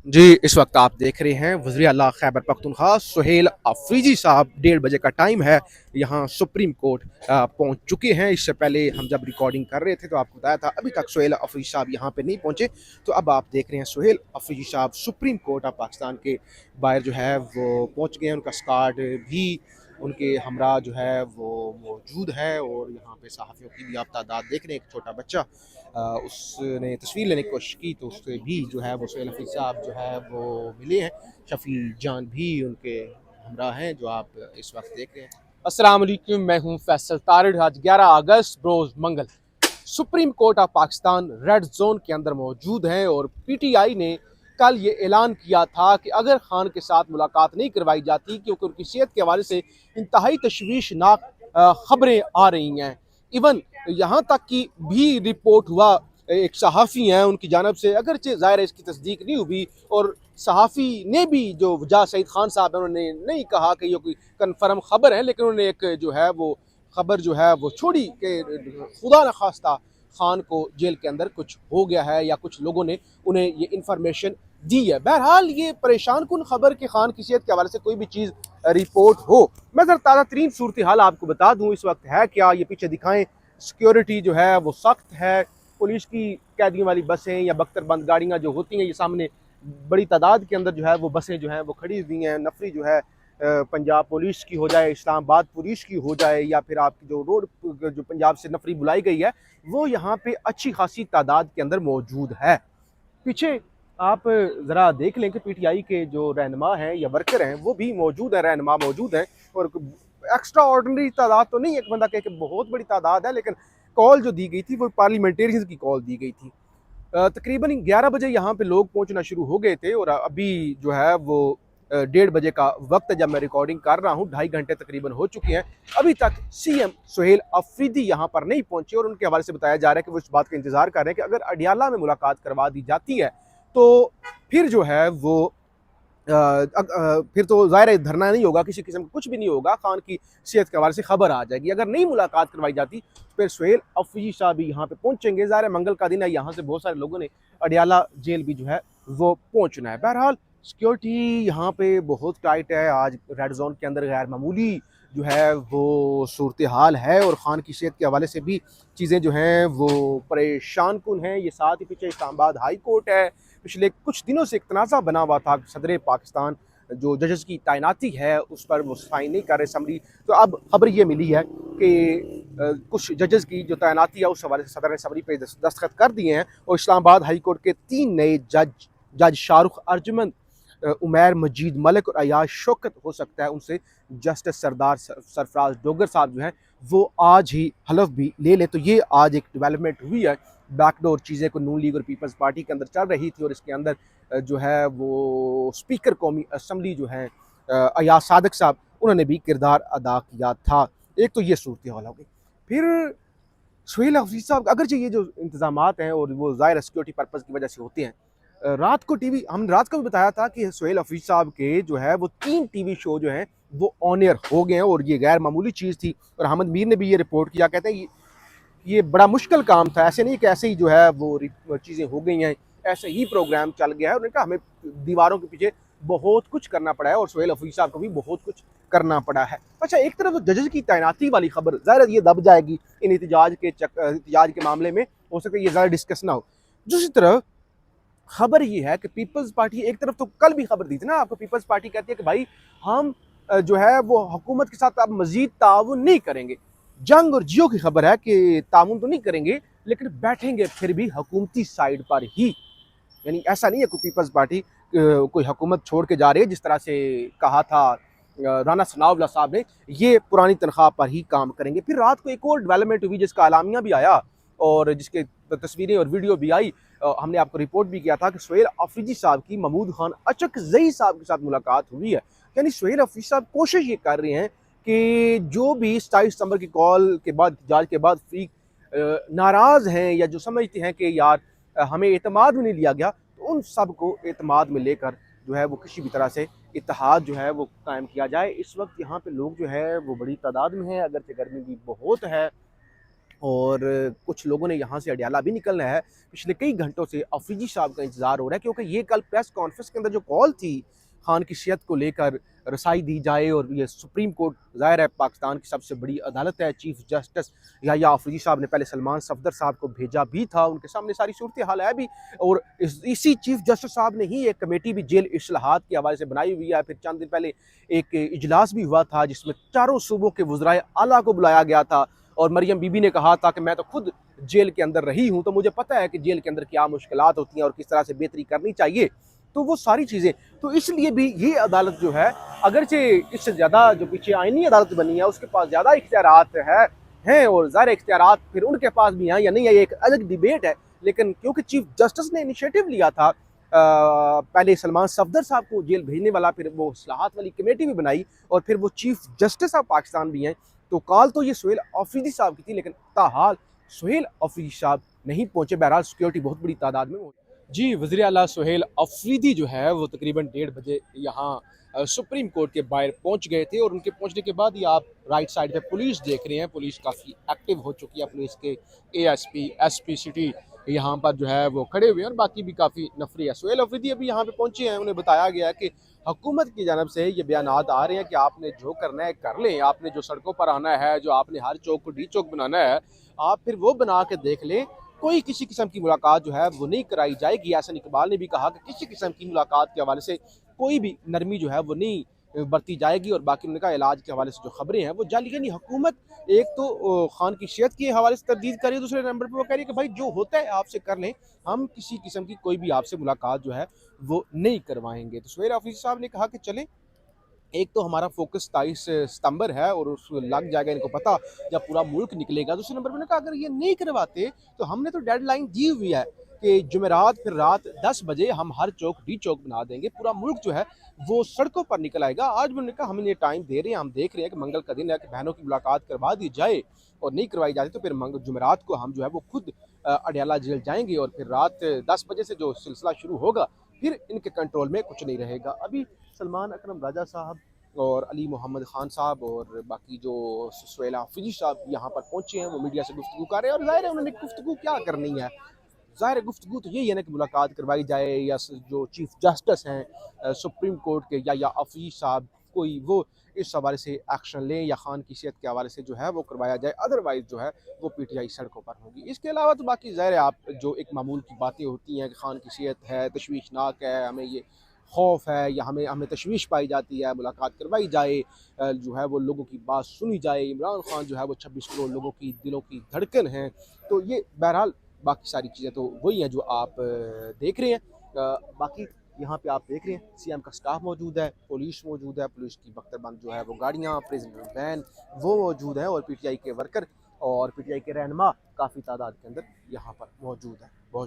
जी, इस वक्त आप देख रहे हैं वज़ीर आला खैबर पख्तूनख्वा सुहेल अफरीदी साहब 1:30 का टाइम है। यहाँ सुप्रीम कोर्ट पहुँच चुके हैं। इससे पहले हम जब रिकॉर्डिंग कर रहे थे तो आपको बताया था अभी तक सुहेल अफरीदी साहब यहाँ पे नहीं पहुँचे। तो अब आप देख रहे हैं सुहेल अफरीदी साहब सुप्रीम कोर्ट ऑफ पाकिस्तान के बाहर जो है वो पहुँच गए हैं। उनका स्कार्ड भी उनके हमरा जो है वो मौजूद है और यहाँ पे सहाफ़ियों की भी आप तादाद देख रहे हैं। एक छोटा बच्चा उसने तस्वीर लेने की कोशिश की तो उससे भी जो है वो सुहेल हफीज़ साहब जो है वो मिले हैं। शफ़ी जान भी उनके हमरा हैं जो आप इस वक्त देख रहे हैं। अस्सलाम वालेकुम, मैं हूँ फैसल तारिड़। आज 11 अगस्त रोज़ मंगल supreme court of Pakistan red zone के अंदर मौजूद हैं और पीटीआई ने कल ये ऐलान किया था कि अगर खान के साथ मुलाकात नहीं करवाई जाती क्योंकि उनकी सेहत के हवाले से इंतहाई तशवीशनाक खबरें आ रही हैं। इवन यहाँ तक कि भी रिपोर्ट हुआ, एक सहाफ़ी हैं उनकी जानब से, अगरचे ज़ाहिर है इसकी तस्दीक नहीं हुई और सहाफ़ी ने भी जो वजह सईद खान साहब हैं उन्होंने नहीं कहा कि ये कोई कन्फर्म खबर है, लेकिन उन्होंने एक जो है वो खबर जो है वो छोड़ी कि खुदा न खास्ता खान को जेल के अंदर कुछ हो गया है या कुछ लोगों ने उन्हें ये इंफॉर्मेशन दी है। बहरहाल ये परेशान कुन खबर कि खान की सेहत के हवाले से कोई भी चीज़ रिपोर्ट हो। मैं ज़रा ताज़ा तरीन सूरत हाल आपको बता दूँ इस वक्त है क्या, ये पीछे दिखाएं। सिक्योरिटी जो है वो सख्त है। पुलिस की कैदियों वाली बसें या बख्तरबंद गाड़ियाँ जो होती हैं, ये सामने बड़ी तादाद के अंदर जो है वो बसें जो हैं वो खड़ी हुई हैं। नफरी जो है पंजाब पुलिस की हो जाए, इस्लामाबाद पुलिस की हो जाए, या फिर आपकी जो रोड जो पंजाब से नफरी बुलाई गई है वो यहाँ पे अच्छी खासी तादाद के अंदर मौजूद है। पीछे आप ज़रा देख लें कि पीटीआई के जो रहनुमा हैं या वर्कर हैं वो भी मौजूद हैं, रहनुमा मौजूद हैं। और एक्स्ट्रा ऑर्डनरी तादाद तो नहीं, एक बंदा कह के बहुत बड़ी तादाद है, लेकिन कॉल जो दी गई थी वो पार्लियामेंटेरियंस की कॉल दी गई थी। तकरीबन 11 बजे यहाँ पे लोग पहुँचना शुरू हो गए थे और अभी जो है वो 1:30 का वक्त है जब मैं रिकॉर्डिंग कर रहा हूँ। 2.5 घंटे तकरीबन हो चुके हैं। अभी तक सीएम सुहेल अफरीदी यहाँ पर नहीं पहुंचे और उनके हवाले से बताया जा रहा है कि वो इस बात का इंतजार कर रहे हैं कि अगर अडियाला में मुलाकात करवा दी जाती है तो फिर जो है वो फिर तो ज़ाहिर है धरना नहीं होगा, किसी किस्म का कुछ भी नहीं होगा, खान की सेहत के हवाले से खबर आ जाएगी। अगर नहीं मुलाकात करवाई जाती फिर सुहेल अफरीदी साहब भी यहाँ पे पहुंचेंगे। ज़ाहिर है मंगल का दिन है, यहाँ से बहुत सारे लोगों ने अडियाला जेल भी जो है वो पहुंचना है। बहरहाल सिक्योरिटी यहाँ पे बहुत टाइट है। आज रेड जोन के अंदर गैर मामूली जो है वो सूरत हाल है और ख़ान की सेहत के हवाले से भी चीज़ें जो हैं वो परेशान कुन हैं। ये साथ ही पीछे इस्लामाबाद हाई कोर्ट है। पिछले कुछ दिनों से एक तनाज़ा बना हुआ था सदर पाकिस्तान जो जजेस की तैनाती है उस पर वो साइन नहीं कर रहे समरी। तो अब खबर ये मिली है कि कुछ जजेस की जो तैनाती है उस हवाले से सदर ने समरी पे दस्तखत कर दिए हैं और इस्लामाबाद हाई कोर्ट के 3 नए जज शाहरुख अर्जुमंद, उमैर मजीद मलिक और अयाज शौकत हो सकता है उनसे जस्टिस सरदार सरफराज डोगर साहब जो हैं वो आज ही हलफ भी ले लें। तो ये आज एक डेवलपमेंट हुई है। बैकडोर चीज़ें को नून लीग और पीपल्स पार्टी के अंदर चल रही थी और इसके अंदर जो है वो स्पीकर कौमी असम्बली जो है अयाज सादक साहब, उन्होंने भी किरदार अदा किया था। एक तो ये सूरत हाल हो गई। फिर सुहेल अफरीदी साहब, अगर ये जो इंतजाम हैं और वो ज़ाहिर सिक्योरिटी पर्पज़ की वजह से होते हैं, रात को टीवी हमने रात को भी बताया था कि सुहेल अफरीदी साहब के जो है वो 3 टीवी शो जो हैं वो ऑन एयर हो गए हैं और ये गैर मामूली चीज़ थी। और अहमद मीर ने भी ये रिपोर्ट किया, कहते हैं ये बड़ा मुश्किल काम था, ऐसे नहीं कि ऐसे ही जो है वो चीज़ें हो गई हैं, ऐसे ही प्रोग्राम चल गया है। उन्होंने कहा हमें दीवारों के पीछे बहुत कुछ करना पड़ा है और सुहेल अफरीदी साहब को भी बहुत कुछ करना पड़ा है। अच्छा, एक तरफ तो जजेस की तैनाती वाली खबर ज़ाहिर ये दब जाएगी इन एहतजाज के मामले में, हो सकता है ये ज़्यादा डिस्कस ना हो। दूसरी तरफ खबर ये है कि पीपल्स पार्टी, एक तरफ तो कल भी खबर दी थी ना आपको, पीपल्स पार्टी कहती है कि भाई हम जो है वो हुकूमत के साथ अब मजीद ताउन नहीं करेंगे। जंग और जियो की खबर है कि ताउन तो नहीं करेंगे लेकिन बैठेंगे फिर भी हुकूमती साइड पर ही। यानी ऐसा नहीं है कि पीपल्स पार्टी कोई हुकूमत छोड़ के जा रही है, जिस तरह से कहा था राना सनाउल्लाह साहब ने, ये पुरानी तनख्वाह पर ही काम करेंगे। फिर रात को एक और डेवलपमेंट हुई जिसका आलामिया भी आया और जिसके तस्वीरें और वीडियो भी आई। हमने आपको रिपोर्ट भी किया था कि सुहेल अफरीदी साहब की महमूद खान अचकज़ई साहब के साथ मुलाकात हुई है। यानी सुहेल अफरीदी साहब कोशिश ये कर रहे हैं कि जो भी 27 सितंबर की कॉल के बाद, एहतजाज के बाद फ्री नाराज़ हैं या जो समझते हैं कि यार हमें एतमाद में नहीं लिया गया, तो उन सब को एतमाद में लेकर जो है वो किसी भी तरह से इत्तेहाद जो है वो कायम किया जाए। इस वक्त यहाँ पे लोग जो है वो बड़ी तादाद में हैं, अगरचे गर्मी भी बहुत है और कुछ लोगों ने यहाँ से अडयाला भी निकलना है। पिछले कई घंटों से अफरीदी साहब का इंतज़ार हो रहा है, क्योंकि ये कल प्रेस कॉन्फ्रेंस के अंदर जो कॉल थी खान की सेहत को लेकर, रसाई दी जाए, और ये सुप्रीम कोर्ट ज़ाहिर है पाकिस्तान की सबसे बड़ी अदालत है। चीफ जस्टिस याहिया अफरीदी साहब ने पहले सलमान सफदर साहब को भेजा भी था, उनके सामने सारी सूरत हाल है भी, और इसी चीफ जस्टिस साहब ने ही एक कमेटी भी जेल इस्लाहात के हवाले से बनाई हुई है। फिर चंद दिन पहले एक इजलास भी हुआ था जिसमें चारों सूबों के वज़राए आला को बुलाया गया था, और मरियम बीबी ने कहा था कि मैं तो खुद जेल के अंदर रही हूं, तो मुझे पता है कि जेल के अंदर क्या मुश्किलात होती हैं और किस तरह से बेहतरी करनी चाहिए। तो वो सारी चीज़ें, तो इसलिए भी ये अदालत जो है, अगरचे इससे ज़्यादा जो पीछे आइनी अदालत बनी है उसके पास ज़्यादा इख्तियारात हैं, और ज़ाहिर इख्तियारात फिर उनके पास भी हैं या नहीं है, ये एक अलग डिबेट है। लेकिन क्योंकि चीफ जस्टिस ने इनिशिएटिव लिया था, पहले सलमान सफदर साहब को जेल भेजने वाला, फिर वो इस्लाहात वाली कमेटी भी बनाई, और फिर वो चीफ जस्टिस ऑफ पाकिस्तान भी हैं, तो कॉल तो ये सुहेल अफरीदी साहब की थी, लेकिन ताहाल सुहेल अफरीदी साहब नहीं पहुंचे। बहरहाल सिक्योरिटी बहुत बड़ी तादाद में जी, वज़ीर आला सुहेल अफरीदी जो है वो तकरीबन 1:30 बजे यहाँ सुप्रीम कोर्ट के बाहर पहुंच गए थे, और उनके पहुंचने के बाद ही आप राइट साइड पे पुलिस देख रहे हैं। पुलिस काफ़ी एक्टिव हो चुकी है, पुलिस के एएसपी एसपी सिटी यहाँ पर जो है वो खड़े हुए हैं, और बाकी भी काफ़ी नफरी है। सुहेल अफरीदी अभी यहाँ पे पहुंचे हैं, उन्हें बताया गया है कि हुकूमत की जानब से ये बयानात आ रहे हैं कि आपने जो करना है कर लें, आपने जो सड़कों पर आना है, जो आपने हर चौक को डी चौक बनाना है, आप फिर वो बना के देख लें। कोई किसी किस्म की मुलाकात जो है वो नहीं कराई जाएगी। एहसन इकबाल ने भी कहा कि किसी किस्म की मुलाकात के हवाले से कोई भी नरमी जो है वो नहीं बरती जाएगी, और बाकी उन्होंने कहा इलाज के हवाले से जो खबरें हैं वो जाली, यानी हुकूमत एक तो खान की सेहत के हवाले से तरदीद कर रही है, दूसरे नंबर पर वो कह रही है कि भाई जो होता है आपसे कर लें, हम किसी किस्म की कोई भी आपसे मुलाकात जो है वो नहीं करवाएंगे। तो सुहेल अफरीदी साहब ने कहा कि चलें, एक तो हमारा फोकस 23 सितंबर है, और उस लग जाएगा इनको पता जब पूरा मुल्क निकलेगा। दूसरे नंबर पर कहा अगर ये नहीं करवाते तो हमने तो डेडलाइन दी हुई है कि जुमेरात फिर रात 10 बजे हम हर चौक डी चौक बना देंगे, पूरा मुल्क जो है वो सड़कों पर निकल आएगा। आज भी उन्होंने कहा हम ये टाइम दे रहे हैं, हम देख रहे हैं कि मंगल का दिन है कि बहनों की मुलाकात करवा दी जाए, और नहीं करवाई जाती तो फिर जुमेरात को हम जो है वो खुद अडयाला जेल जाएंगे, और फिर रात 10 बजे से जो सिलसिला शुरू होगा फिर इनके कंट्रोल में कुछ नहीं रहेगा। अभी सलमान अकरम राजा साहब और अली मोहम्मद खान साहब और बाकी जो सुहेल अफरीदी साहब यहाँ पर पहुंचे हैं, वो मीडिया से गुफ्तगू कर रहे हैं, और जाहिर है उन्होंने गुफ्तगू क्या करनी है, ज़ाहिर गुफ्तगू तो यही है ना कि मुलाकात करवाई जाए, या जो चीफ जस्टिस हैं सुप्रीम कोर्ट के या अफरीदी साहब कोई वो इस हवाले से एक्शन लें, या खान की सेहत के हवाले से जो है वो करवाया जाए, अदरवाइज़ जो है वो पीटीआई सड़कों पर होगी। इसके अलावा तो बाकी ज़ाहिर है आप जो एक मामूल की बातें होती हैं कि खान की सेहत है, तशवीशनाक है, हमें ये खौफ है, या हमें हमें तशवीश पाई जाती है, मुलाकात करवाई जाए, जो है वो लोगों की बात सुनी जाए। इमरान खान जो है वो 26 करोड़ लोगों की दिलों की धड़कन है। तो ये बहरहाल बाकी सारी चीज़ें तो वही हैं जो आप देख रहे हैं। बाकी यहाँ पे आप देख रहे हैं सीएम का स्टाफ मौजूद है, पुलिस मौजूद है, पुलिस की बख्तरबंद जो है वो गाड़ियाँ, प्रेसिडेंट वैन वो मौजूद हैं, और पीटीआई के वर्कर और पीटीआई के रहनुमा काफ़ी तादाद के अंदर यहाँ पर मौजूद है। बहुत